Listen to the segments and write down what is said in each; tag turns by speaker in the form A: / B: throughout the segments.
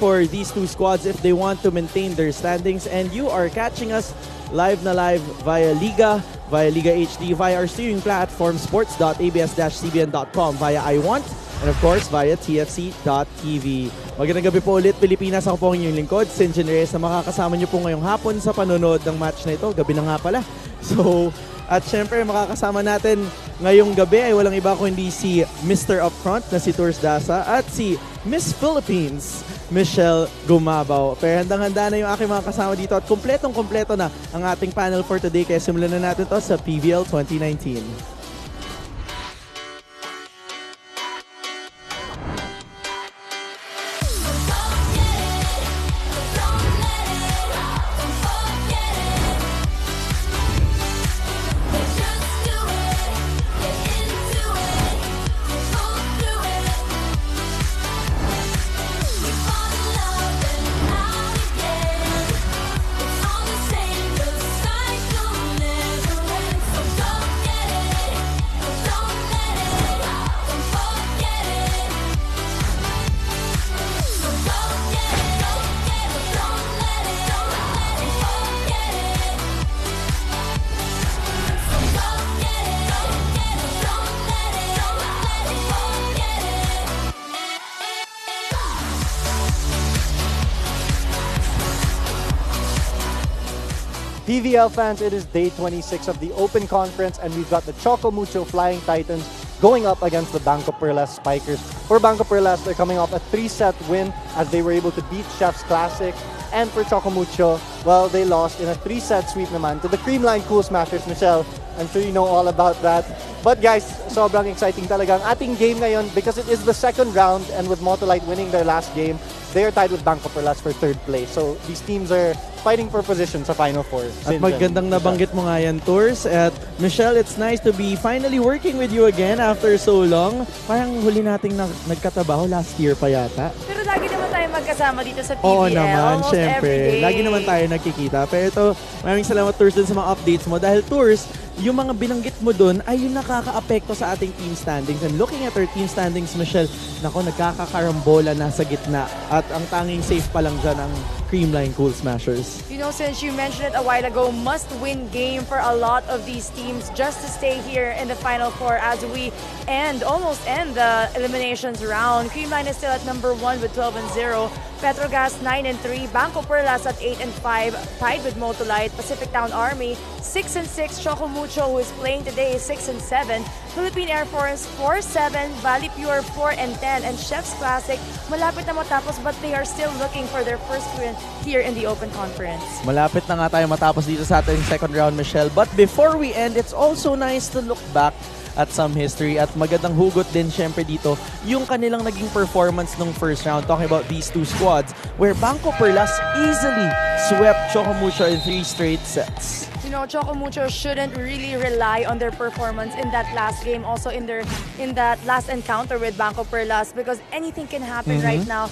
A: for these two squads if they want to maintain their standings. And you are catching us live via Liga HD, via our streaming platform, sports.abs-cbn.com, via iWant, and of course, via tfc.tv. Magandang gabi po ulit, Pilipinas. Ako po ang inyong lingkod, Sinjin Reyes, na makakasama niyo po ngayong hapon sa panonood ng match na ito. Gabi na nga pala. So, at syempre, makakasama natin ngayong gabi ay walang iba kundi si Mr. Upfront na si Tours Dasa at si Miss Philippines, Michelle Gumabaw. Pero handang-handa na yung aking mga kasama dito at kompletong-kompleto na ang ating panel for today. Kaya simulan na natin to sa PVL 2019.
B: PVL fans, it is day 26 of the Open Conference and we've got the Choco Mucho Flying Titans going up against the BanKo Perlas Spikers. For BanKo Perlas, they're coming off a 3-set win as they were able to beat Chef's Classic. And for Choco Mucho, well, they lost in a 3-set sweep naman to the Creamline Cool Smashers. Michelle, I'm sure you know all about that. But guys, sobrang exciting talaga ang ating game ngayon because it is the second round and with Motolite winning their last game, they are tied with BanKo Perlas for third place. So these teams are fighting for position sa Final Four.
A: At magandang nabanggit mo nga yan, Tours. At Michelle, it's nice to be finally working with you again after so long. Parang huli nating nagkatabaho last year pa yata.
C: Pero lagi naman tayo magkasama dito sa PVL.
A: Oo naman,
C: almost
A: syempre.
C: everyday.
A: Lagi naman tayo nagkikita. Pero ito, maraming salamat, Tours, dun sa mga updates mo. Dahil, Tours, yung mga binanggit mo dun ay yung nakaka-apekto sa ating team standings. And looking at our team standings, Michelle, nako, nagkakakarambola na sa gitna. At ang tanging safe pa lang dyan ang Creamline Cool Smashers.
C: You know, since you mentioned it a while ago, must-win game for a lot of these teams just to stay here in the Final Four as we almost end the eliminations round. Creamline is still at number 1 with 12-0. Petrogas 9-3, BanKo Perlas at 8-5, tied with Motolite. Pacific Town Army 6-6, Choco Mucho, who is playing today, is 6-7. Philippine Air Force 4-7, Valley Pure 4-10, and Chef's Classic malapit na matapos but they are still looking for their first win here in the Open Conference.
A: Malapit na nga tayo matapos dito sa ating second round, Michelle. But before we end, it's also nice to look back at some history at magandang hugot din syempre dito yung kanilang naging performance nung first round, talking about these two squads where BanKo Perlas easily swept Choco Mucho in 3 straight sets.
C: You know, Choco Mucho shouldn't really rely on their performance in that last game, also in that last encounter with BanKo Perlas, because anything can happen right now.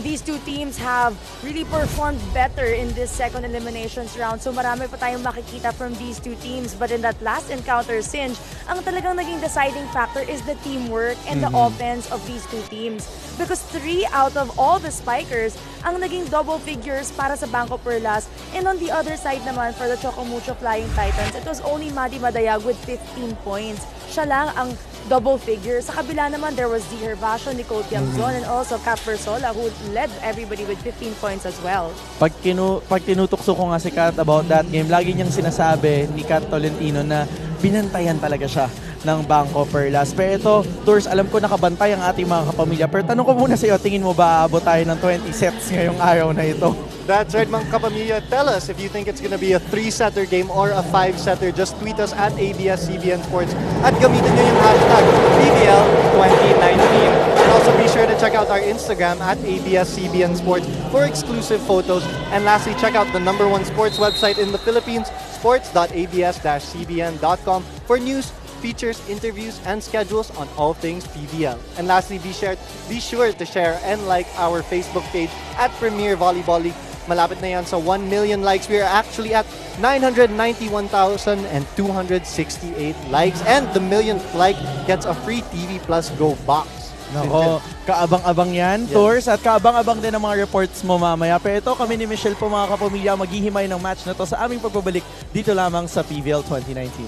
C: These two teams have really performed better in this second eliminations round. So marami pa tayong makikita from these two teams. But in that last encounter, Sinj, ang talagang naging deciding factor is the teamwork and the offense of these two teams. Because 3 out of all the spikers ang naging double figures para sa BanKo Perlas. And on the other side naman, for the Choco Mucho Flying Titans, it was only Madi Madayag with 15 points. Siya lang ang double figure. Sa kabila naman, there was Z Herbacio, Nicole Tiamzon, and also Kat Persola, who led everybody with 15 points as well.
A: Pag tinutukso ko nga si Kat about that game, lagi niyang sinasabi ni Kat Tolentino na binantayan talaga siya ng BanKo Perlas. Pero ito, Tours, alam ko nakabantay ang ating mga kapamilya. Pero tanong ko muna sa iyo, tingin mo ba aabot tayo ng 20 sets ngayong araw na ito?
B: That's right, mga kapamilya. Tell us if you think it's gonna be a 3-setter game or a 5-setter. Just tweet us at ABS-CBN Sports at gamitin nyo yung hashtag PVL2019. And also be sure to check out our Instagram at ABS-CBN Sports for exclusive photos. And lastly, check out the #1 sports website in the Philippines, sports.abs-cbn.com for news, features, interviews, and schedules on all things PVL. And lastly, be sure to share and like our Facebook page at Premier Volleyball League. Malapit na yan sa 1 million likes. We are actually at 991,268 likes. And the millionth like gets a free TV Plus Go box.
A: Nako, kaabang-abang yan, Tours, at kaabang-abang din ang mga reports mo mamaya. Pero ito, kami ni Michelle po mga kapamilya, maghihimay ng match na to sa aming pagbabalik dito lamang sa PVL 2019.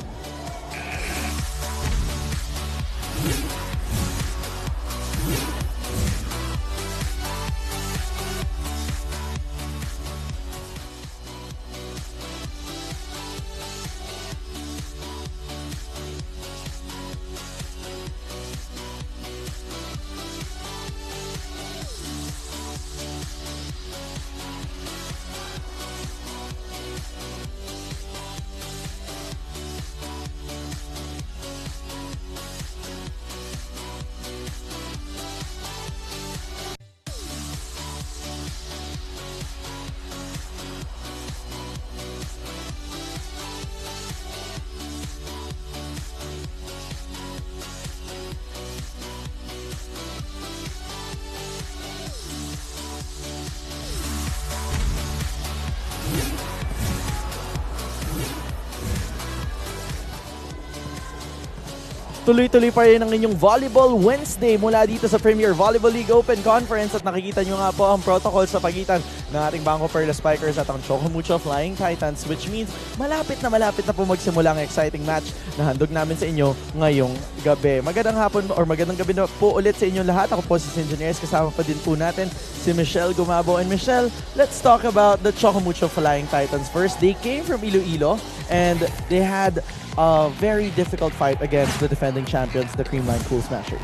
A: Tuloy-tuloy pa rin ang inyong Volleyball Wednesday mula dito sa Premier Volleyball League Open Conference at nakikita nyo nga po ang protocol sa pagitan ng ating BanKo Perlas Spikers at ang Choco Mucho Flying Titans, which means malapit na po magsimula ang exciting match na handog namin sa inyo ngayong gabi. Magandang hapon or magandang gabi na po ulit sa inyong lahat. Ako po si Engineers, kasama pa din po natin si Michelle Gumabo. And Michelle, let's talk about the Choco Mucho Flying Titans first. They came from Iloilo and they had a very difficult fight against the defending champions, the Creamline Cool Smashers.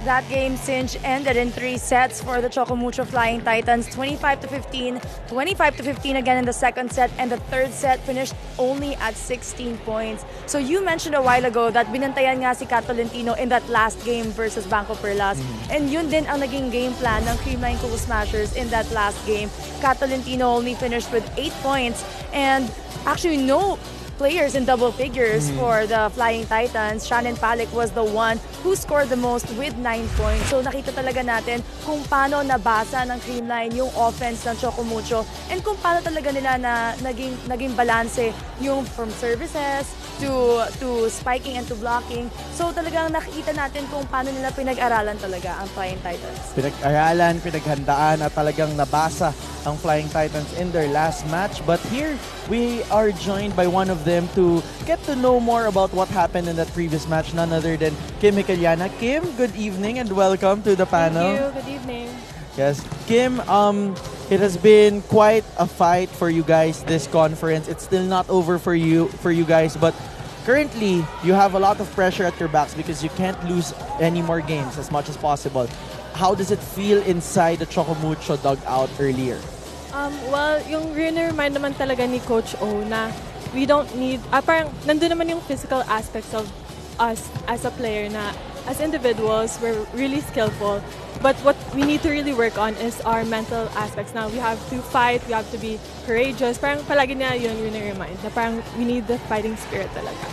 C: That game, Cinch, ended in 3 sets for the Choco Mucho Flying Titans, 25-15, 25-15 again in the second set, and the third set finished only at 16 points. So you mentioned a while ago that binantayan nga si Kat Tolentino in that last game versus BanKo Perlas. And yun din ang naging game plan ng Creamline Cool Smashers in that last game. Kat Tolentino only finished with 8 points, and actually no players in double figures for the Flying Titans. Shannon Palick was the one who scored the most with 9 points. So nakita talaga natin kung paano nabasa ng Creamline yung offense ng Choco Mucho and kung paano talaga nila na naging balanse yung from services to spiking and to blocking. So talagang nakikita natin kung paano nila pinag-aralan talaga ang Flying Titans.
A: Pinag-aralan, pinaghandaan at talagang nabasa ang Flying Titans in their last match. But here, we are joined by one of them to get to know more about what happened in that previous match, none other than Kim Micaliana. Kim, good evening and welcome to the panel.
D: Thank you. Good evening.
A: Yes, Kim, it has been quite a fight for you guys this conference. It's still not over for you guys, but currently you have a lot of pressure at your backs because you can't lose any more games as much as possible. How does it feel inside the Choco Mucho dugout earlier?
D: Well, yung remind naman talaga ni Coach O na we don't need, parang nandun naman yung physical aspects of us as a player na as individuals, we're really skillful. But what we need to really work on is our mental aspects. Now, we have to fight, we have to be courageous. Parang palagi niya yun remind na parang we need the fighting spirit talaga.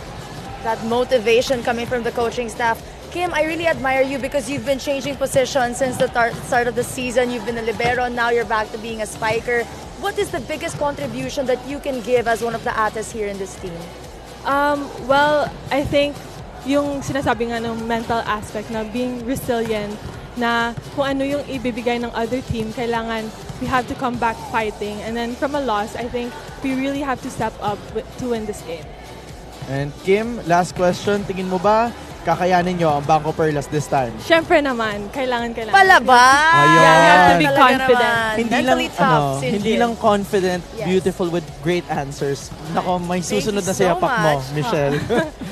C: That motivation coming from the coaching staff. Kim, I really admire you because you've been changing positions since the start of the season. You've been a libero, now you're back to being a spiker. What is the biggest contribution that you can give as one of the ates here in this team?
D: Well, I think yung sinasabi nga ng mental aspect na being resilient, na kung ano yung ibibigay ng other team, kailangan we have to come back fighting. And then from a loss, I think we really have to step up to win this game.
A: And Kim, last question, tingin mo ba kakayanin nyo ang BanKo Perlas this time?
D: Siyempre naman, kailangan.
C: Palaban!
A: Ayun.
D: Yeah, we have to be
C: Talaga
D: confident.
C: naman.
A: Hindi lang,
C: Mentally tough, Cindy.
A: hindi lang confident,
C: Yes.
A: beautiful with great answers. Nako, may
C: Thank
A: susunod
C: you
A: na
C: so
A: sayapak mo,
C: much.
A: Michelle.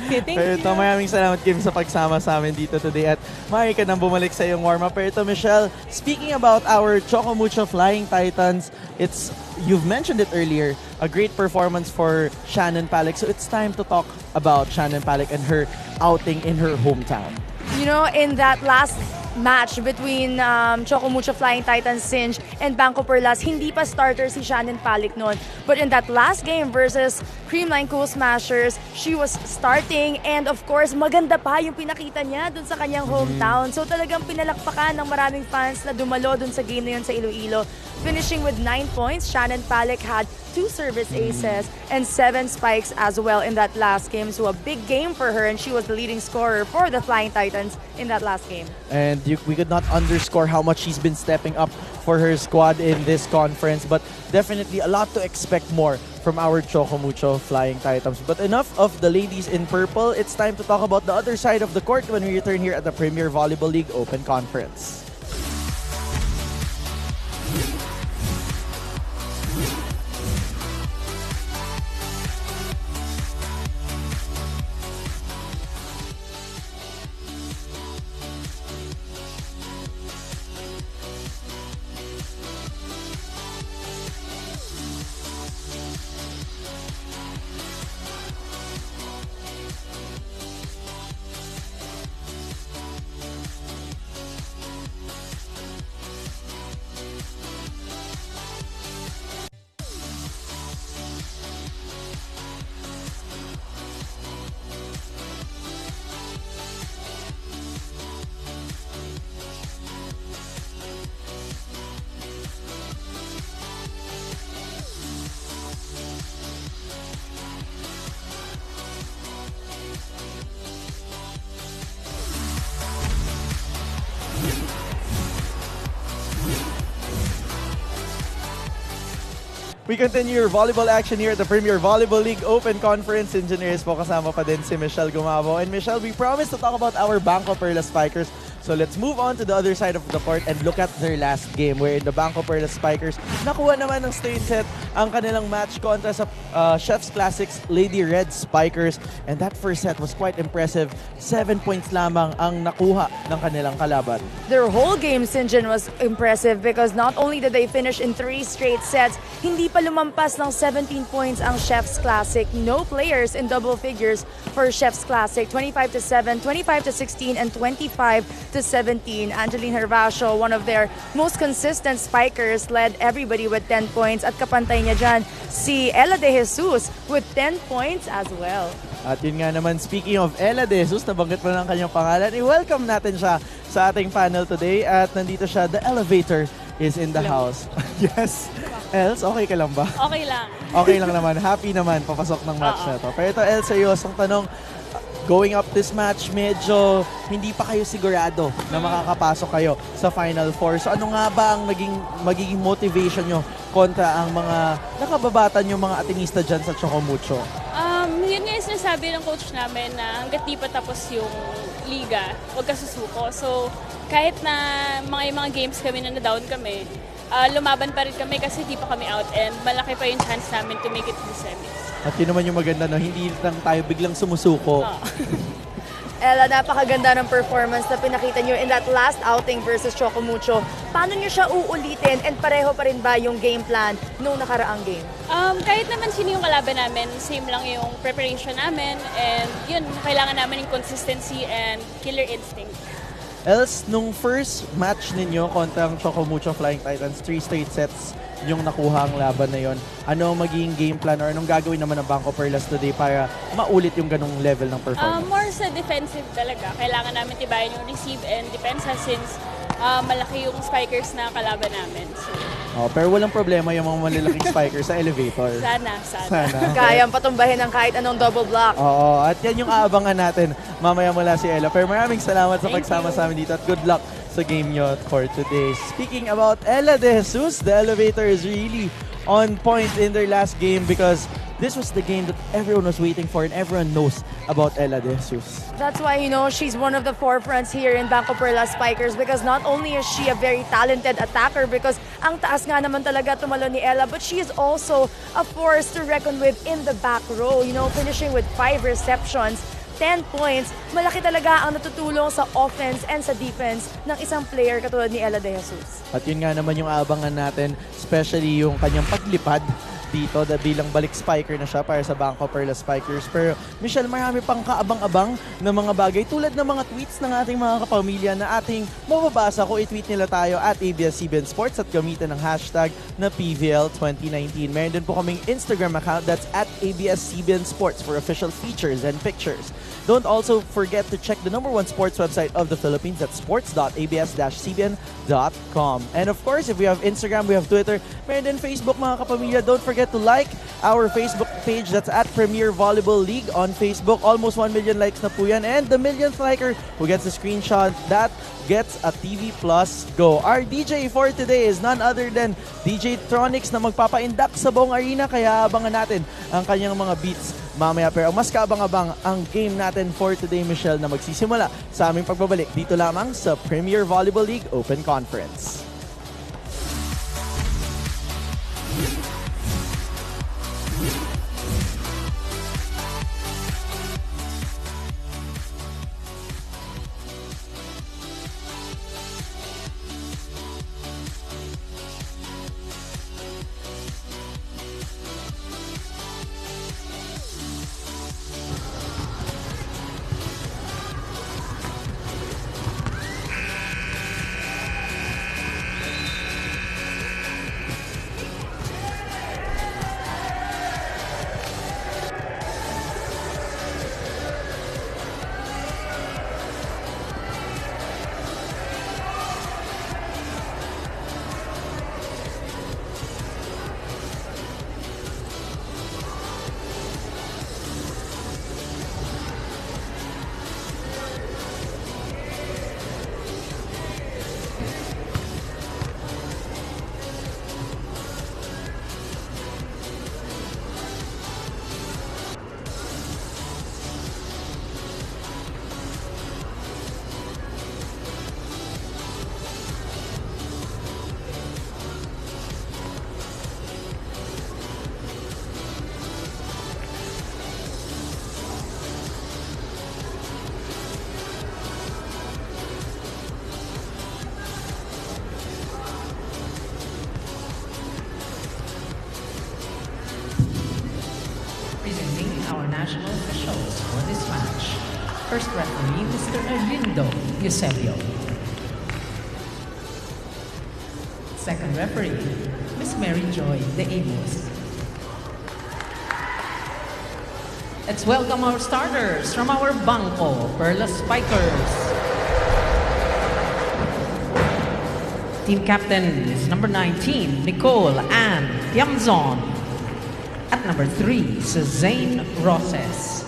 D: Okay, thank
A: Pero
D: you.
A: ito, maraming salamat, Kim, sa pagsama sa amin dito today. At maaari ka nang bumalik sa iyong warm-up. Pero ito, Michelle, speaking about our Choco Mucho Flying Titans, you've mentioned it earlier, a great performance for Shannon Palick. So it's time to talk about Shannon Palick and her outing in her hometown.
C: You know, in that last match between Choco Mucho Flying Titans Singe and BanKo Perlas, hindi pa starter si Shannon Palick noon. But in that last game versus Creamline Cool Smashers, she was starting, and of course, maganda pa yung pinakita niya dun sa kanyang hometown. So talagang pinalakpakan ng maraming fans na dumalo dun sa game na yun sa Iloilo. finishing with 9 points. Shannon Palik had 2 service aces and 7 spikes as well in that last game. So a big game for her, and she was the leading scorer for the Flying Titans in that last game.
A: And we could not underscore how much she's been stepping up for her squad in this conference, but definitely a lot to expect more from our Choco Mucho Flying Titans. But enough of the ladies in purple. It's time to talk about the other side of the court when we return here at the Premier Volleyball League Open Conference. We continue your volleyball action here at the Premier Volleyball League Open Conference. Engineers po, kasama pa din si Michelle Gumavo. And Michelle, we promised to talk about our BanKo Perlas Spikers. So let's move on to the other side of the court and look at their last game, where the BanKo Perlas Spikers nakuha naman ng straight set ang kanilang match kontra sa Chef's Classics Lady Red Spikers. And that first set was quite impressive. 7 points lamang ang nakuha ng kanilang kalaban.
C: Their whole game, Sinjin, was impressive because not only did they finish in 3 straight sets, hindi pa lumampas ng 17 points ang Chef's Classic. No players in double figures for Chef's Classic. 25-7, 25-16, and 25-17. Angeline Hervasio, one of their most consistent spikers, led everybody with 10 points. At kapantay niya dyan, si Ella De Jesus with 10 points as well.
A: At yun nga naman, speaking of Ella De Jesus, nabanggit mo ng kanyang pangalan, i-welcome natin siya sa ating panel today. At nandito siya, the elevator is in the house. Yes. Els, okay ka lang ba?
E: Okay lang.
A: Okay lang naman. Happy naman papasok ng match na to. Pero ito, Els, seryosong tanong. Going up this match, medyo hindi pa kayo sigurado na makakapasok kayo sa Final Four. So ano nga ba ang magiging motivation nyo kontra ang mga nakababatan yung mga atinista dyan sa Choco Mucho?
E: Yun nga yung sinasabi ng coach namin na hanggat di pa tapos yung liga, huwag ka susuko. So kahit na mga games kami na na-down kami, lumaban pa rin kami kasi di pa kami out and malaki pa yung chance namin to make it to the semis.
A: At yun naman yung maganda, no? Hindi lang tayo biglang sumusuko.
C: Ella, napakaganda ng performance na pinakita nyo in that last outing versus Choco Mucho. Paano nyo siya uulitin and pareho pa rin ba yung game plan nung nakaraang game?
E: Kahit naman sino yung kalaban namin, same lang yung preparation namin and yun, kailangan namin yung consistency and killer instinct.
A: Els, nung first match ninyo kontra ang Choco Mucho Flying Titans, 3 straight sets yung nakuha ang laban na yon. Ano magiging game plan or anong gagawin naman ng BanKo Perlas today para maulit yung ganong level ng performance?
E: More sa defensive talaga. Kailangan namin tibayan yung receive and depensa since malaki yung spikers na kalaban namin. So,
A: pero walang problema yung mga malalaking spikers sa elevator.
E: Sana.
C: Kayang patumbahin ng kahit anong double block.
A: Oo, at yan yung aabangan natin mamaya mula si Ella. Pero maraming salamat sa
E: Thank
A: pagsama
E: you.
A: sa amin dito at good luck sa game nyo for today. Speaking about Ella De Jesus, the elevator is really on point in their last game because this was the game that everyone was waiting for and everyone knows about Ella De Jesus.
C: That's why, she's one of the forefronts here in BanKo Perlas Spikers because not only is she a very talented attacker because ang taas nga naman talaga tumalo ni Ella, but she is also a force to reckon with in the back row, finishing with 5 receptions, 10 points. Malaki talaga ang natutulong sa offense and sa defense ng isang player katulad ni Ella De Jesus.
A: At yun nga naman yung aabangan natin, especially yung kanyang paglipad dito bilang balik spiker na siya para sa BanKo Perlas Spikers. Pero Michelle, marami pang kaabang-abang na mga bagay tulad ng mga tweets ng ating mga kapamilya na ating mababasa kung i-tweet nila tayo at ABS-CBN Sports at gamitin ng hashtag na PVL2019. Meron din po kaming Instagram account that's at ABS-CBN Sports for official features and pictures. Don't also forget to check the #1 sports website of the Philippines at sports.abs-cbn.com. And of course, if we have Instagram, we have Twitter, meron din Facebook mga kapamilya. Don't forget to like our Facebook page. That's at Premier Volleyball League on Facebook. Almost 1 million likes na po yan. And the millionth liker who gets a screenshot that gets a TV Plus Go. Our DJ for today is none other than DJ Tronics na magpapa-induct sa buong arena. Kaya abangan natin ang kanyang mga beats mamaya. Pero mas kaabang-abang ang game natin for today, Michelle, na magsisimula sa aming pagbabalik dito lamang sa Premier Volleyball League Open Conference.
F: national officials for this match. First referee, Mr. Erlindo Eusebio. Second referee, Miss Mary Joy De Amos. Let's welcome our starters from our BanKo Perlas Spikers. Team captain is number 19, Nicole Ann Tiamzon. At number 3, Suzanne Roses.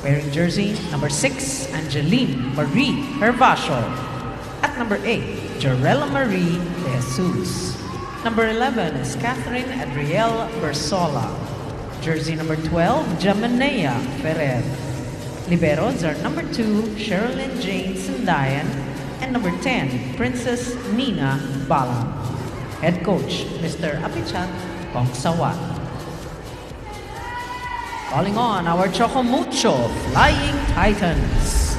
F: Wearing jersey number 6, Angeline Marie Hervasio. At number 8, Jarella Marie De Jesus. Number 11 is Catherine Adrielle Bersola. Jersey number 12, Jamanea Ferrer. Liberos are number 2, Sherilyn Jane Sandayan, and number 10, Princess Nina Bala. Head coach, Mr. Apichat Kongsawat. Calling on our Chocomucho Flying Titans.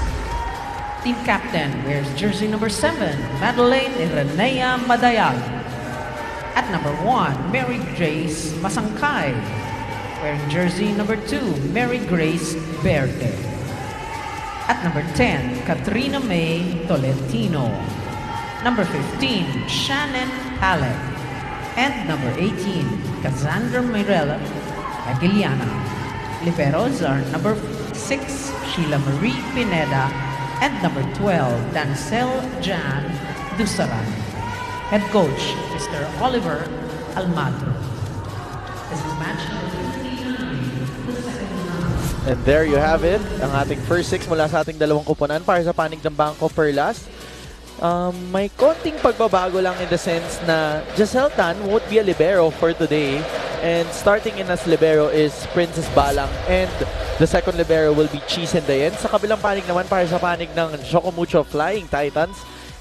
F: Team captain wears jersey number 7, Madeleine Irenea Madayag. At number 1, Mary Grace Masangkay. Wearing jersey number 2, Mary Grace Verde. At number 10, Katrina May Tolentino. Number 15, Shannon Halleck. And number 18, Cassandra Mirella Aguiliana. Liberos are number 6, Sheila Marie Pineda. And number 12, Dancel Jan Dusaran. Head coach, Mr. Oliver Almadro. This is match number 15.
A: And there you have it, ang ating first 6 mula sa ating dalawang kuponan para sa panig ng BanKo Perlas. May konting pagbabago lang in the sense na Giselle Tan won't be a libero for today. And starting in as libero is Princess Balang. And the second libero will be Cheese and Dayen. Sa kabilang panig naman para sa panig ng Chocomucho Flying Titans,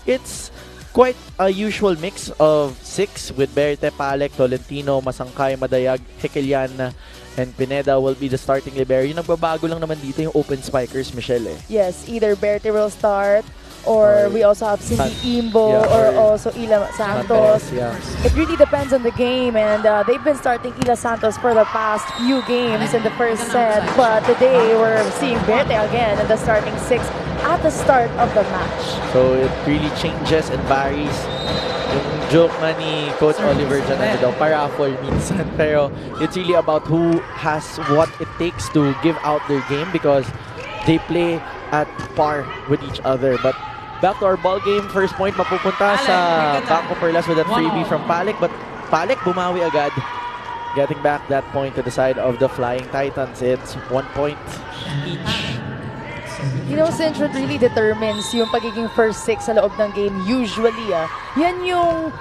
A: it's quite a usual mix of 6 with Berte, Palek, Tolentino, Masangkay, Madayag, Hekelian, and Pineda will be the starting libero. Yung nagbabago lang naman dito yung open spikers, Michelle.
C: Yes, either Berte will start, or we also have Cindy Imbo, or also Ila Santos. It really depends on the game, and they've been starting Ila Santos for the past few games in the first set, but today we're seeing Berte again in the starting 6 at the start of the match.
A: So it really changes and varies. Yung joke nga ni Coach Oliver dyan, ano daw, paraffol minsan. Pero it's really about who has what it takes to give out their game, because they play at par with each other. But back to our ball game, first point mapupunta sa BanKo Perlas with that freebie from Palik, but Palik bumawi agad, getting back that point to the side of the Flying Titans. It's 1 point each.
C: You know, since what really determines yung pagiging first six sa loob ng game, usually, yan yung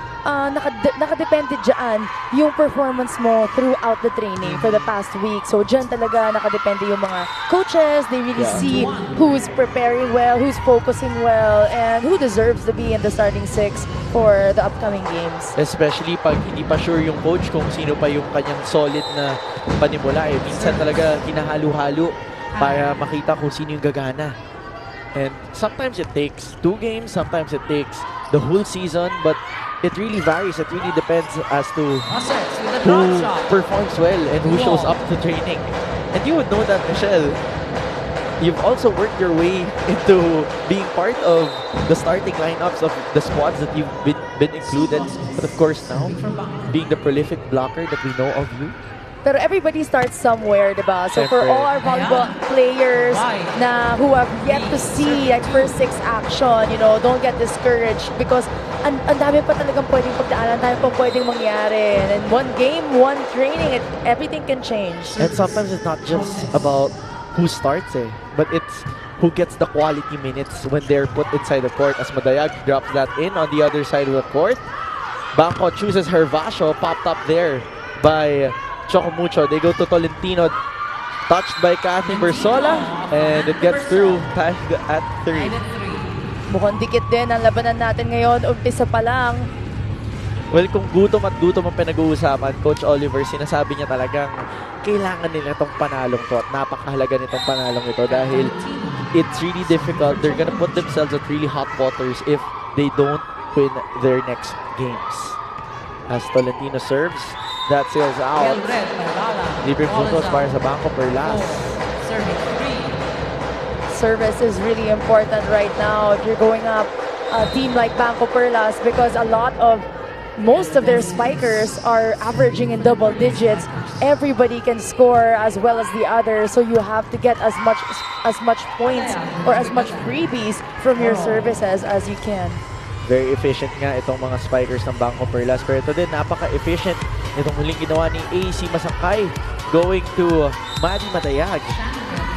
C: nakadepende dyan yung performance mo throughout the training for the past week. So, dyan talaga nakadepende yung mga coaches. They really see who's preparing well, who's focusing well, and who deserves to be in the starting six for the upcoming games.
A: Especially pag hindi pa sure yung coach kung sino pa yung kanyang solid na panimula. Minsan talaga hinahalo-halo para makita kung sino yung gagana. And sometimes it takes 2 games, sometimes it takes the whole season, but it really varies. It really depends as to who performs well and who shows up to training. And you would know that, Michelle, you've also worked your way into being part of the starting lineups of the squads that you've been included. But of course now, being the prolific blocker that we know of you,
C: pero everybody starts somewhere, diba? So for all our volleyball players na who have yet to see like first six action, you know, don't get discouraged because ang dami pa talagang pwedeng pagdaanan, ang dami pa pwedeng mangyari. And in one game, one training, everything can change.
A: and sometimes it's not just about who starts, but it's who gets the quality minutes when they're put inside the court. As Madayag drops that in on the other side of the court, BanKo chooses Hervasio, popped up there by Chocomucho. They go to Tolentino, touched by Kathy Bersola, and it gets through, tied at 3.
C: Mukhang dikit din ang labanan natin ngayon. Umpisa pa lang.
A: Well, kung gutom at gutom ang pinag-uusapan, Coach Oliver, sinasabi niya talagang kailangan nila itong panalong to at napakahalaga nitong panalong ito dahil it's really difficult. They're gonna put themselves at really hot waters if they don't win their next games. As Tolentino serves, that sails out. Libre puntos para sa BanKo Perlas.
C: Service is really important right now if you're going up a team like BanKo Perlas because most of their spikers are averaging in double digits. Everybody can score as well as the others, so you have to get as much points or as much freebies from your services as you can.
A: Very efficient nga itong mga spikers ng BanKo Perlas. Pero ito din, napaka-efficient itong huling ginawa ni AC Masangkay going to Maddie Madayag,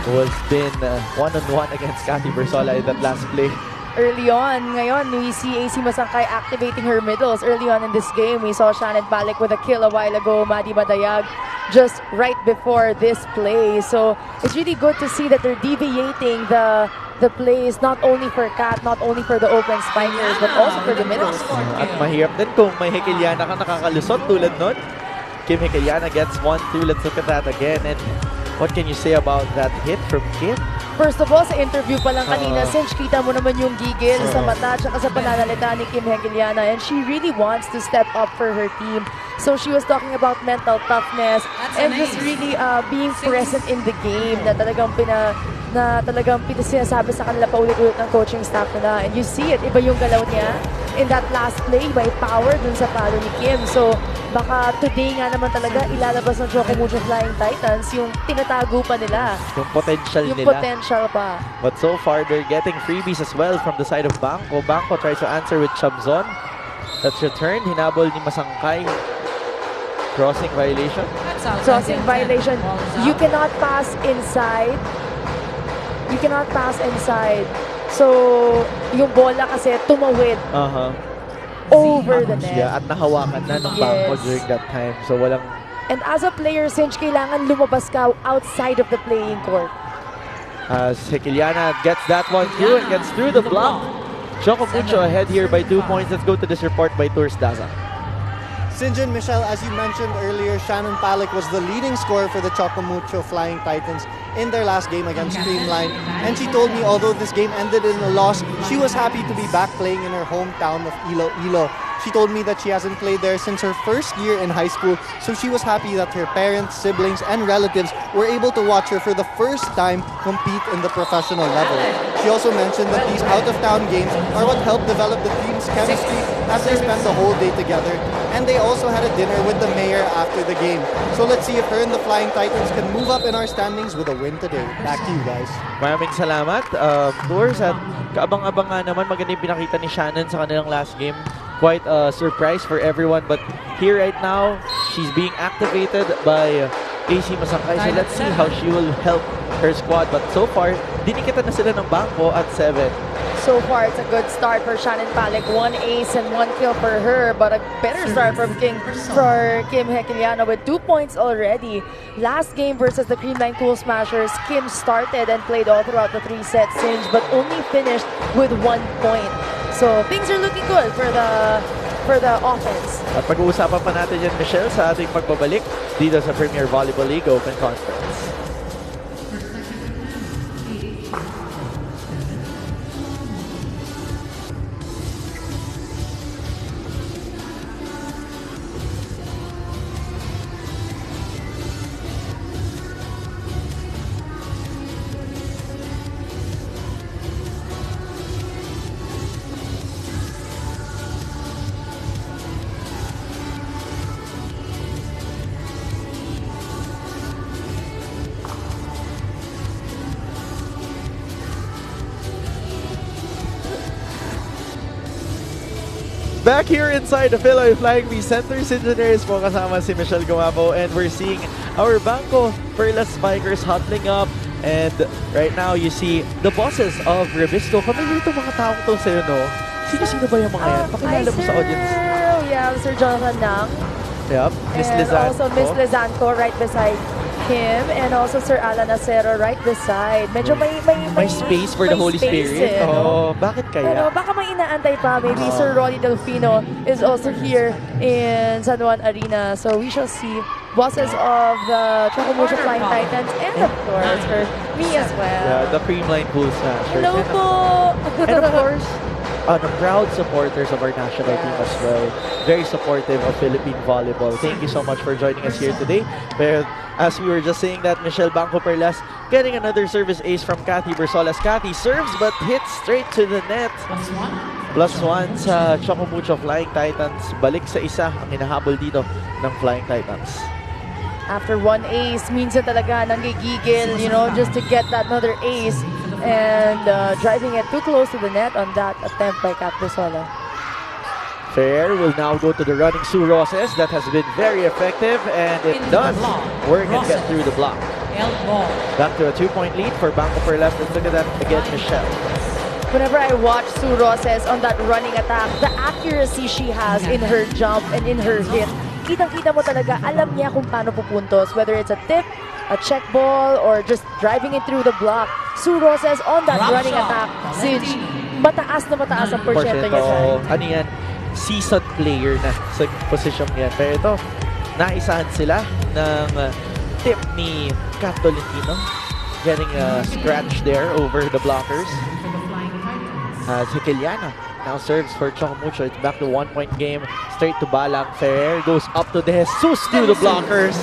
A: who has been one-on-one against Cathy Bersola in that last play.
C: Early on, ngayon, we see AC Masangkay activating her middles. Early on in this game, we saw Shannon Palik with a kill a while ago, Maddie Madayag just right before this play. So it's really good to see that they're deviating the plays not only for Kat, not only for the open spikers, but also for the middles.
A: At mahirap din kung may Hekeliana ka nakakalusot tulad nun. Kim Hekeliana gets 1-2. Let's look at that again. And what can you say about that hit from Kim?
C: First of all, sa interview pa lang kanina, Sinch, kita mo naman yung gigil sa mata at sa pananalita ni Kim Hekeliana, and she really wants to step up for her team. So she was talking about mental toughness and just really being present in the game na talagang sinasabi sa kanila paulit-ulit ng coaching staff nila. And you see it, iba yung galaw niya in that last play, may power dun sa palo ni Kim. So baka today nga naman talaga ilalabas ng Chocomucho Flying Titans yung tinatago pa nila.
A: Yung potential
C: yung
A: nila.
C: Potential pa.
A: But so far, they're getting freebies as well from the side of BanKo. BanKo tries to answer with Chabzon. That's returned. Hinabol ni Masangkay. Crossing violation.
C: Crossing violation. You cannot pass inside. You cannot pass inside. So, yung bola kasi tumawid over the net.
A: Yeah, at nahawakan na ng BanKo during that time. So, walang...
C: And as a player, Sinch, kailangan lumabas ka outside of the playing court.
A: As Hekeliana gets that one through and gets through the block. Chocomucho ahead here by 2 points. Let's go to this report by Tours Daza.
B: Sinjin, Michelle, as you mentioned earlier, Shannon Palik was the leading scorer for the Chocomucho Flying Titans in their last game against Creamline. And she told me, although this game ended in a loss, she was happy to be back playing in her hometown of Iloilo. She told me that she hasn't played there since her first year in high school, so she was happy that her parents, siblings, and relatives were able to watch her for the first time compete in the professional level. She also mentioned that these out-of-town games are what helped develop the team's chemistry as they spent the whole day together. And they also had a dinner with the mayor after the game. So let's see if her and the Flying Titans can move up in our standings with a win today. Back to you guys.
A: Maraming salamat, Tours, at kaabang-abang nga naman, maganda yung pinakita ni Shannon sa kanilang last game. Quite a surprise for everyone, but here right now, she's being activated by AC Masangkay. So let's see how she will help her squad. But so far, dinikita na sila ng BanKo at 7.
C: So far, it's a good start for Shannon Palik. 1 ace and 1 kill for her, but a better start from Kim Hekiliano with 2 points already. Last game versus the Creamline Cool Smashers, Kim started and played all throughout the 3-set Singe, but only finished with 1 point. So things are looking good for the offense.
A: At pag-uusapan pa natin yan, Michelle, sa ating pagbabalik dito sa Premier Volleyball League Open Conference. Back here inside the Philoy Flying V Centers Engineers po, kasama si Michelle Gumapo, and we're seeing our BanKo Perlas spikers huddling up. And right now you see the bosses of Revisto. Familiar itong mga taong to sa'yo, no? Sino-sino ba yung mga yan? Pakilala mo sa audience.
C: Yeah, Sir Jonathan Nang.
A: Yep, Miss
C: And
A: Lizanco.
C: also Miss Lizanco right beside him, and also Sir Alan Acero right beside. Medyo
A: May space for the Holy Spirit. Oh, bakit kaya?
C: Pero baka may inaantay pa. Maybe Sir Ronnie Delfino is also here in San Juan Arena. So we shall see bosses of the Chocomucho Flying Titans, and of course for me as well.
A: Yeah, the Creamline Cool Smashers.
C: Hello po!
A: And of course, the proud supporters of our national team as well. Very supportive of Philippine volleyball. Thank you so much for joining us here today. But as we were just saying that, Michelle BanKo Perlas getting another service ace from Cathy Bersolas. Cathy serves but hits straight to the net. +1 sa Chocomucho Flying Titans. Balik sa isa ang hinahabol dito ng Flying Titans.
C: After 1 ace, minsan talaga nanggigigil, you know, just to get that another ace. And driving it too close to the net on that attempt by Cat Bersola.
A: Fair will now go to the running Sue Roses. That has been very effective, and it does work and get through the block. Back to a 2-point lead for BanKo Perlas. Let's look at that again, Michelle.
C: Whenever I watch Sue Roses on that running attack, the accuracy she has in her jump and in her hit, kitang-kita mo talaga, alam niya kung paano pupuntos. Whether it's a tip, a check ball, or just driving it through the block. Sue Roses on that running attack, since mataas na mataas ang porsyento niya dyan.
A: Ano yan? Seasoned player na sa position niya. Pero ito, naisahan sila ng tip ni Kat Tolentino. Getting a scratch there over the blockers. Si Kiliana now serves for Chocomucho. It's back to 1-point game. Straight to Balang. Fair goes up to De Jesus through the blockers.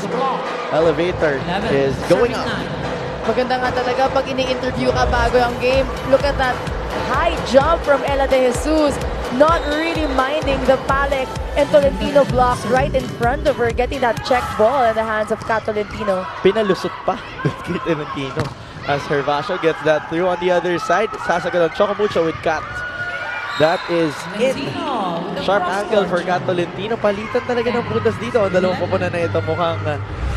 A: Elevator is going up.
C: Maganda nga talaga pag ini-interview ka bago ang game. Look at that high jump from Ella De Jesus. Not really minding the Palek and Tolentino block right in front of her, getting that check ball in the hands of Kat Tolentino.
A: Pinalusot pa kay Tolentino as Hervasio gets that through on the other side. Sasagot ang Chocomucho with Kat. That is it. Sharp angle for Kat Tolentino. Palitan talaga ng puntas dito. Ang dalawang pupunan na ito mukhang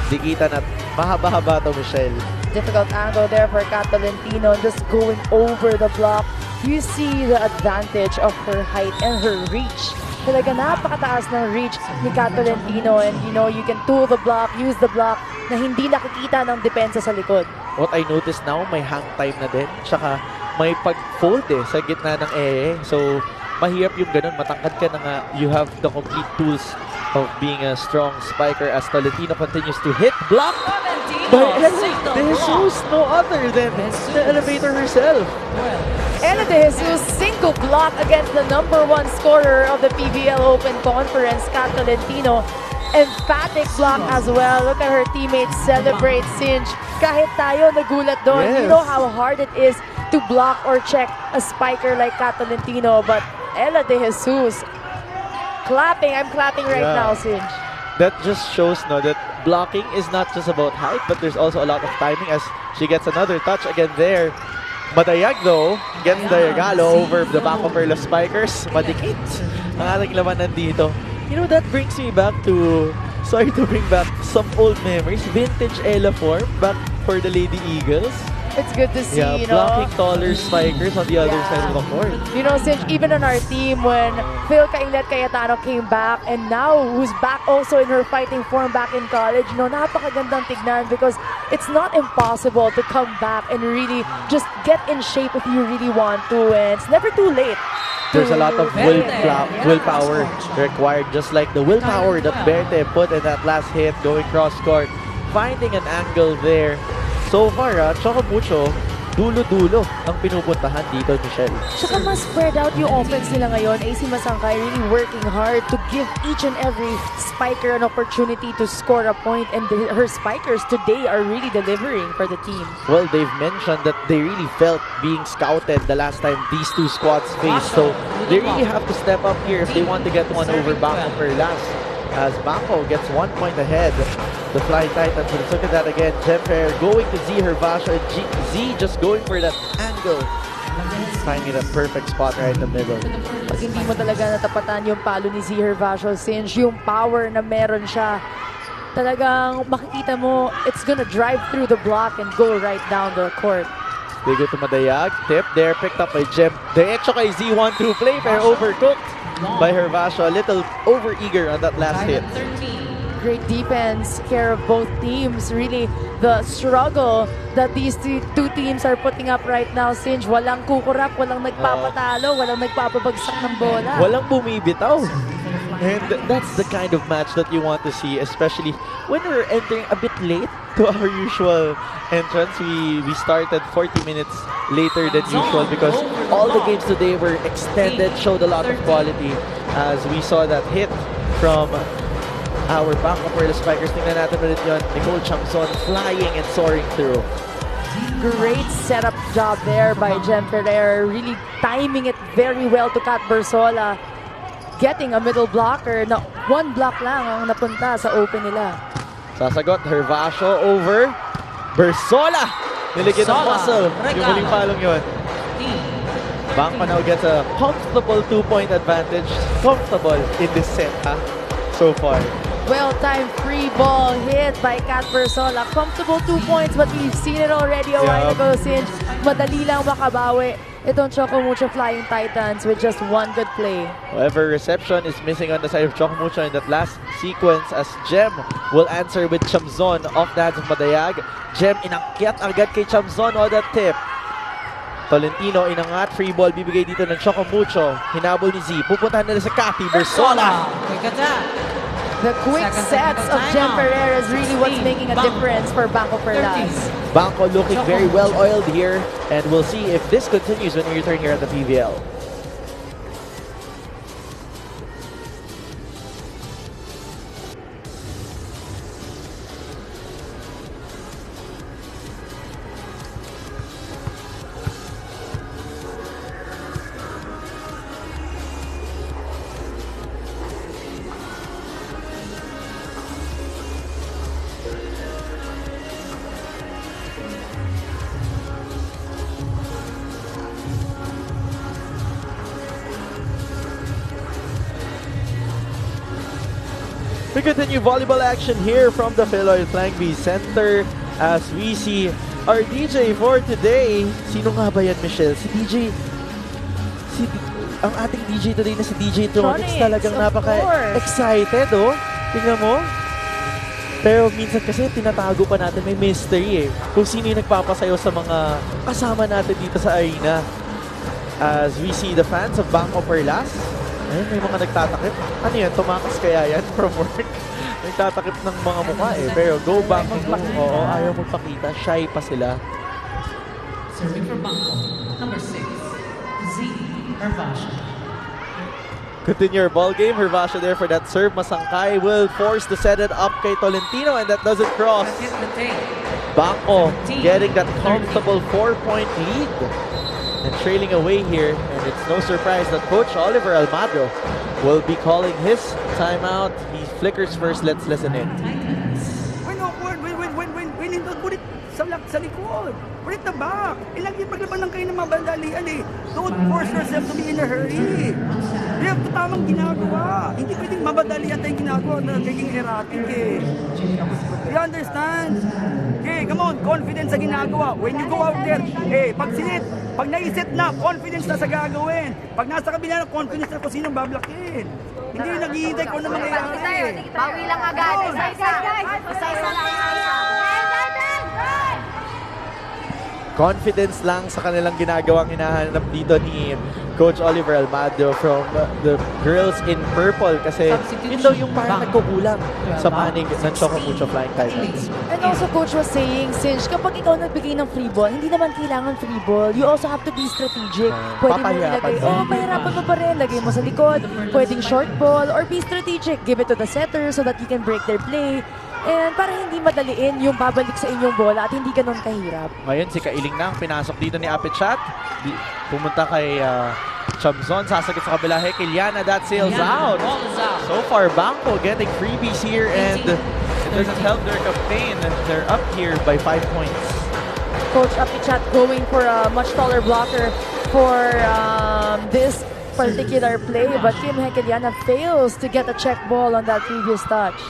A: dikitan at mahaba-haba ito, Michelle.
C: Difficult angle there for Kat Tolentino, just going over the block. You see the advantage of her height and her reach. Talaga napakataas ng reach ni Kat Tolentino, and you know, you can tool the block, use the block na hindi nakikita ng depensa sa likod.
A: What I noticed now, may hang time na din. Tsaka may pag-fold sa gitna ng So, mahirap yung ganun. Matangkad ka na nga. You have the complete tools of being a strong spiker as Tolentino continues to hit. Block by Ella De Jesus, no other than the elevator herself.
C: Ella De Jesus, single block against the #1 scorer of the PVL Open Conference, Kat Tolentino. Emphatic block as well. Look at her teammates celebrate, Singe. Kahit tayo nagulat doon.
A: Yes.
C: You know how hard it is to block or check a spiker like Kat Tolentino, but Ella De Jesus clapping. I'm clapping right now, Singe.
A: that just shows that blocking is not just about height, but there's also a lot of timing as she gets another touch again there. Madayag though, gets the regalo over the BanKo Perlas Spikers. Madikit ang ating labanan dito. You know, that brings me back to, sorry to bring back some old memories. Vintage Ella form back for the Lady Eagles.
C: It's good to see,
A: Yeah,
C: you know.
A: blocking taller spikers on the other side of the court.
C: You know, since even on our team, when Phil Kainglet Cayetano came back, and now who's back also in her fighting form back in college, you know, napakagandang tignan because it's not impossible to come back and really just get in shape if you really want to, and it's never too late.
A: There's a lot of willpower required, just like the willpower that Berte put in that last hit, going cross court, finding an angle there. So far, Choco Mucho, dulo-dulo ang pinupuntahan dito, Michelle.
C: Tsaka mas spread out yung offense nila ngayon. AC Masangkay really working hard to give each and every spiker an opportunity to score a point, and her spikers today are really delivering for the team.
A: Well, they've mentioned that they really felt being scouted the last time these two squads faced, so they really have to step up here if they want to get one over BanKo Perlas. As BanKo gets 1 point ahead, the Flying Titans. Let's look at that again. Jemper going to Z Hervasio, and Z just going for that angle. Finding that perfect spot right in the middle.
C: Pag hindi mo talaga natapatan yung palo ni Z Hervasio, since yung power na meron siya, talagang makikita mo, it's gonna drive through the block and go right down the court.
A: They go to Madayag. Tip there, picked up by Jem. Diretso kay Z1 through play, pero overcooked by Hervasio. A little over-eager on that last hit.
C: Great defense, care of both teams. Really, the struggle that these two teams are putting up right now, since walang kukurap, walang nagpapatalo, walang nagpapabagsak ng bola.
A: Walang bumibitaw. And that's the kind of match that you want to see, especially when we're entering a bit late to our usual entrance. We started 40 minutes later than usual because all the games today were extended, showed a lot of quality, as we saw that hit from our BanKo Perlas Spikers. Tingnan natin ulit yun. Nicole Chamson flying and soaring through.
C: Great setup job there by Jem Ferrer, really timing it very well to Kat Bersola. Getting a middle blocker na one block lang ang napunta sa open nila.
A: Sasagot, Hervasio over Bersola. Niligyan ng muscle. Yung muling palong yun. BanKo now gets a comfortable 2-point advantage. Comfortable in this set, so far.
C: Well-timed free ball hit by Kat Bersola. Comfortable 2 points, but we've seen it already a while ago, since madali lang makabawi itong Choco Mucho Flying Titans with just one good play.
A: However, reception is missing on the side of Choco Mucho in that last sequence, as Jem will answer with Chamzon off the hands of Madayag. Jem inakyat agad kay Chamzon on that tip. Tolentino inangat, free ball bibigay dito ng Choco Mucho. Hinabol ni Z. Pupuntahan nila sa Cathy Bersola.
C: The quick sets of Jem Ferrer is really what's making a difference for BanKo Perlas.
A: BanKo looking very well oiled here, and we'll see if this continues when we return here at the PVL. We continue volleyball action here from the Philoil Flank B Center as we see our DJ for today. Sino nga ba yan, Michelle? Si DJ... ang ating DJ today na si DJ Tronics talagang napaka-excited, oh. Tingnan mo. Pero minsan kasi tinatago pa natin, may mystery kung sino yung nagpapasayo sa mga kasama natin dito sa arena. As we see the fans of BanKo Perlas. Ayun, may mga nagtatakip. Ano yan? Tumakas kaya yan from work? Nagtatakip ng mga mukha Pero go back. Oo, ayaw magpakita. Shy pa sila.
F: Serving for BanKo, number 6, Z Hervasio.
A: Continue your ball game. Hervasio there for that serve. Masangkay will force to set it up kay Tolentino, and that doesn't cross. BanKo getting that comfortable 4-point lead. and trailing away here. And it's no surprise that Coach Oliver Almado will be calling his timeout. He flickers first. Let's listen in.
G: When nindot ulit sa likod. Ulit na back. Lagi paglaban lang kayo ng mga bandalian eh. Don't force yourself to be in a hurry. You have to tamang ginagawa. Hindi pwedeng mabandalian tayong ginagawa na naging erratic eh. You understand? Okay, come on. Confidence sa ginagawa. When you go out there, pag naiset na, confidence na sa gagawin. Pag nasa kabila na, confidence na kung sinong bablakin. Hindi yung naghihintay ko na mangyayari.
C: Bawi lang agad. Isa-isa lang.
A: Confidence lang sa kanilang ginagawang hinahanap dito ni Coach Oliver Almado from the girls in purple kasi yun daw yung parang nagkukulang sa panig ng Choco Mucho Flying Titans.
C: And also Coach was saying, Sinch, kapag ikaw nagbigay ng free ball, hindi naman kailangan free ball. You also have to be strategic. Pwede mo ilagay, pahirapan mo pa rin. Lagay mo sa likod, pwedeng short ball, or be strategic. Give it to the setter so that you can break their play. And para hindi madaliin yung babalik sa inyong bola at hindi ganun kahirap.
A: Ngayon si Kailing na ang pinasok dito ni Apichat. Pumunta kay Chamzon, sasagot sa kabila. Hey, Kiliana, that sails out. So far, BanKo getting freebies here and it doesn't help their campaign. They're up here by 5 points.
C: Coach Apichat going for a much taller blocker for this particular play, but Kim Hekeliana fails to get a check ball on that previous touch.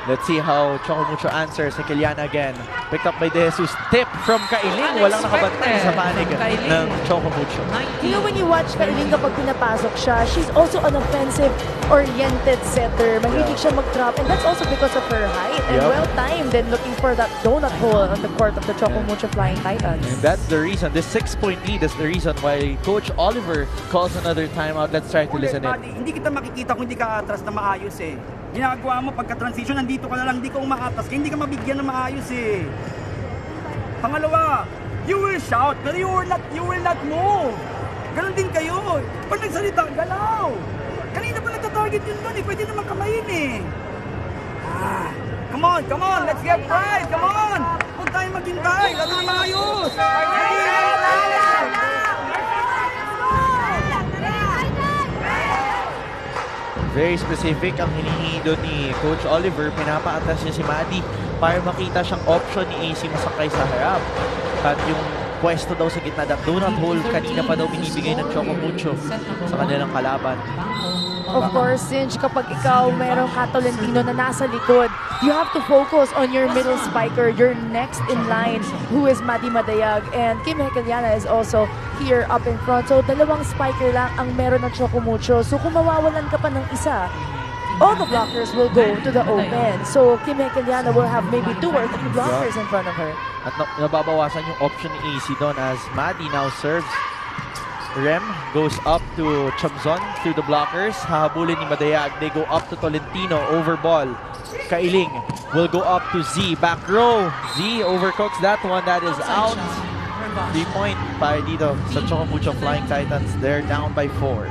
A: Let's see how Choco Mucho answers. Kiliana again. Picked up by De Jesus. Tip from Kailing. Walang nakabantay sa panig ng Choco Mucho.
C: You know, when you watch Kailing kapag pinapasok siya, she's also an offensive-oriented setter. Mahilig siya mag-drop, and that's also because of her height and well-timed and looking for that donut hole on the court of the Choco Mucho Flying Titans.
A: And that's the reason. This 6-point lead is the reason why Coach Oliver calls another timeout. Let's try to listen in.
G: Hindi kita makikita kung hindi ka atras na maayos eh. Ginagawa mo pagka-transition, nandito ka na lang, hindi ka umaatras, kaya hindi ka mabigyan ng maayos eh. Pangalawa, you will shout, but you will not move. Ganon din kayo. Pag nagsalita, galaw. Kanina pa nagtatarget yun doon eh, pwede naman kamayin eh. Come on, let's get pride, come on. Huwag tayo maghintay, lalo na maayos.
A: Very specific ang hinihingi doon ni Coach Oliver. Pinapaatas niya si Maddie para makita siyang option ni AC masakay sa harap. At yung pwesto daw sa gitna, that donut hole, kanina pa daw binibigay ng Choco Mucho sa kanilang kalaban.
C: Of course, Sinch, kapag ikaw merong Tolentino na nasa likod, you have to focus on your middle spiker, your next in line, who is Maddie Madayag. And Kim Hekeliana is also here up in front. So, dalawang spiker lang ang meron ng Choco Mucho. So, kung mawawalan ka pa ng isa, all the blockers will go to the open. So, Kim Hekeliana will have maybe 2 or 3 blockers in front of her.
A: At nababawasan yung option ni AC doon as Maddie now serves. Rem goes up to Chamzon through the blockers. Hahabulin ni Madayag. They go up to Tolentino. Over ball. Kailing will go up to Z. Back row. Z overcooks that one. That is out. 3-point para dito sa Choco Mucho Flying Titans. They're down by 4.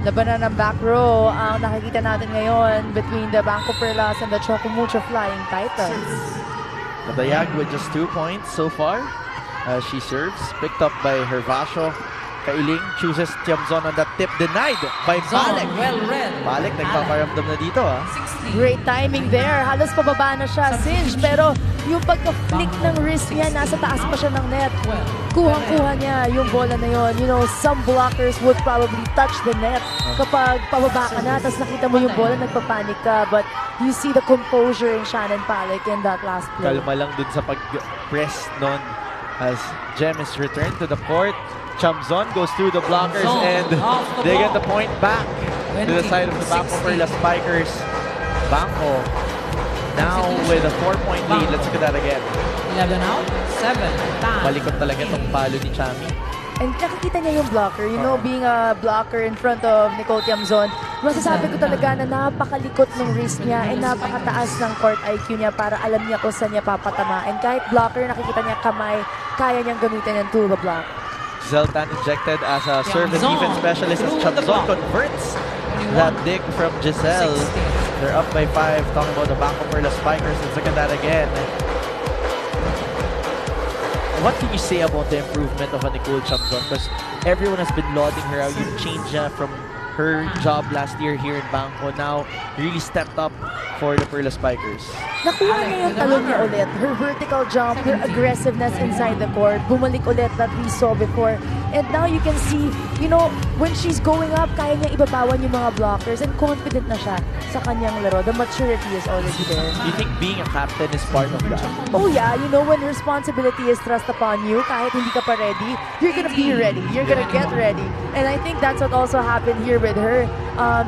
C: Labanan ng back row ang nakikita natin ngayon between the BanKo Perlas and the Choco Mucho Flying Titans.
A: Madayag with just 2 points so far. She serves, picked up by Hervasio. Kailing chooses Tiamzon on that tip, denied by Balek.
F: Well read.
A: Balek nagpaparamdam na dito
C: Great timing there. Halos pababa na siya, Sinch. Pero yung pagka-flick ng wrist niya, nasa taas pa siya ng net. Kuhang-kuha niya yung bola na yon. You know, some blockers would probably touch the net kapag pababa ka na, tapos nakita mo yung bola, nagpapanik ka. But you see the composure in Shannon Palek in that last play.
A: Kalma lang dun sa pag-press nun as Jem is returned to the court. Chamzon goes through the blockers and they get the point back to the side of the BanKo Perlas Spikers. BanKo now with a 4-point lead. Let's look at that again.
F: 11 out, 7 down.
A: Malikot talaga itong palo ni Chami.
C: And nakikita niya yung blocker, you know, being a blocker in front of Nicole Tiamzon. Masasabi ko talaga na napakalikot ng wrist niya and napakataas ng court IQ niya para alam niya kung saan niya papatama. And kahit blocker, nakikita niya kamay, kaya niyang gamitin yan to the block.
A: Zeltan injected as a serve and defense specialist as Chamzon converts that dig from Giselle. They're up by 5. Talking about the BanKo Perlas Spikers. Let's look at that again. what can you say about the improvement of Nicole Chamzon? Because everyone has been lauding her out. You've changed from her job last year here in BanKo. Now, really stepped up for the Perlas Spikers.
C: Nakuha niya yung talon niya ulit. Her vertical jump, her aggressiveness inside the court. Bumalik ulit that we saw before. And now you can see, you know, when she's going up, kaya niya ibabawan yung mga blockers and confident na siya sa kanyang laro. The maturity is already there.
A: Do you think being a captain is part of that?
C: Oh yeah, you know, when responsibility is thrust upon you, kahit hindi ka pa ready, you're gonna be ready. You're gonna get ready. And I think that's what also happened here with her.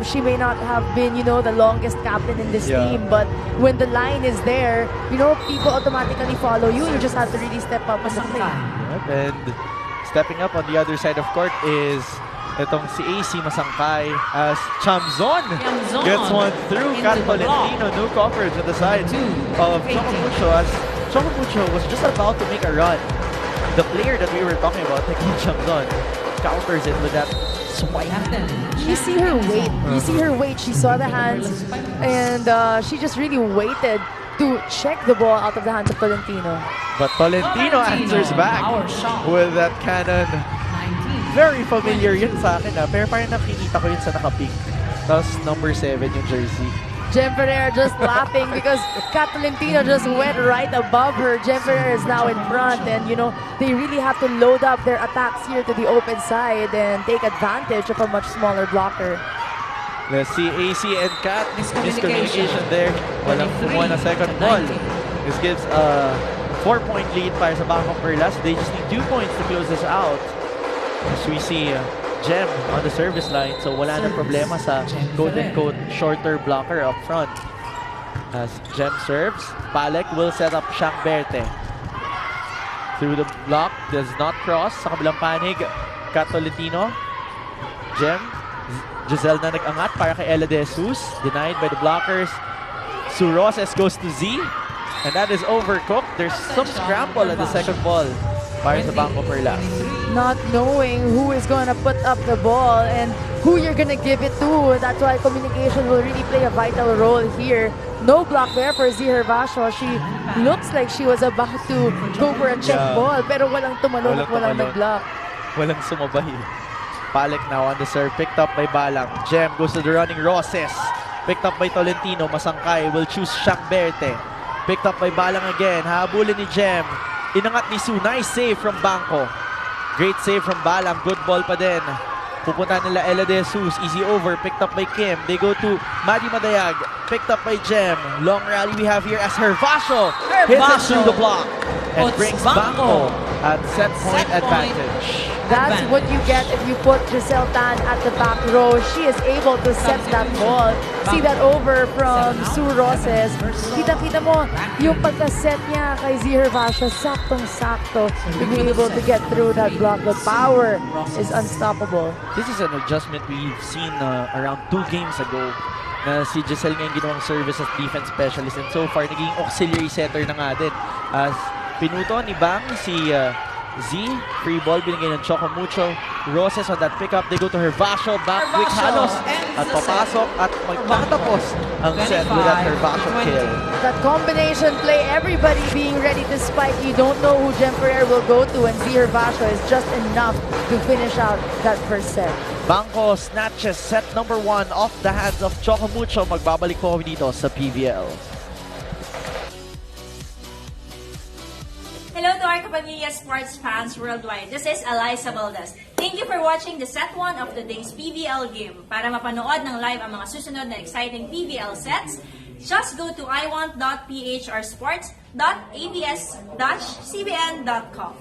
C: She may not have been, you know, the longest captain in this team, but when the line is there, you know, people automatically follow you. You just have to really step up and play.
A: Yep, and stepping up on the other side of court is itong si AC Masangkay as Chamzon gets one through. Kat Tolentino, no coverage on the side of Choco Mucho as Choco Mucho was just about to make a run. The player that we were talking about, Nicole Chamzon, counters it with that swipe.
C: You see her weight. You see her weight. She saw the hands, and she just really waited to check the ball out of the hands of Tolentino.
A: But Tolentino answers back with that cannon. Very familiar yun sa akin pero parang nakikita ko yun sa naka-pink. Tapos number 7 yung jersey.
C: Jem Ferrer just laughing because Kat Tolentino just went right above her. Jem Ferrer is now in front, and you know, they really have to load up their attacks here to the open side and take advantage of a much smaller blocker.
A: Let's see AC and Kat. Miscommunication there. Walang kumuha na second ball. This gives a 4-point lead para sa BanKo Perlas. They just need 2 points to close this out. As we see Jem on the service line, so wala na problema sa quote-unquote shorter blocker up front. As Jem serves, Palek will set up Shang Berte. Through the block, does not cross. Sa kabilang panig, Kat Tolentino. Jem, Giselle na nag-angat para kay Ella De Jesus. Denied by the blockers. Sue Roses goes to Z. And that is overcooked. There's some scramble at the second ball para sa BanKo Perlas.
C: Not knowing who is going to put up the ball and who you're going to give it to. That's why communication will really play a vital role here. No block there for Z Hervasio. She looks like she was about to go for a check ball, pero walang tumalon at walang nag-block.
A: Walang sumabay. Palek now on the serve, picked up by Balang. Jem goes to the running Roses. Picked up by Tolentino. Masangkay will choose Shang Berte. Picked up by Balang again. Habulin ni Jem. Inangat ni Sue. Nice save from BanKo. Great save from Balang. Good ball pa din. Pupunta nila Ella De Jesus. Easy over. Picked up by Kim. They go to Maddie Madayag. Picked up by Jem. Long rally we have here as Hervasio hits it through the block and brings BanKo at set point advantage.
C: That's what you get if you put Giselle Tan at the back row. She is able to set that ball. See that over from Sue Roses. Kita-kita mo yung pagka-set niya kay Z Hervasio, saktong-sakto to be able to get through that block. The power is unstoppable.
A: This is an adjustment we've seen around 2 games ago na si Giselle ngayon ginawang service as defense specialist, and so far naging auxiliary setter na nga din. As pinuto ni Bang si Z, free ball binigay ng Choco Mucho. Roses on that pickup, they go to Hervasio, back quick halos at papasok at magpapatapos ang set with that Hervasio kill.
C: That combination play, everybody being ready to spike. You don't know who Jem Ferrer will go to, and Z Hervasio is just enough to finish out that first set.
A: BanKo snatches set number 1 off the hands of Choco Mucho. Magbabalik po kami dito sa PVL.
H: Hello to our Kapamilya sports fans worldwide. This is Eliza Valdez. Thank you for watching the set 1 of today's PVL game. Para mapanood ng live ang mga susunod na exciting PVL sets, just go to iWant.ph or sports.abs-CBN.com.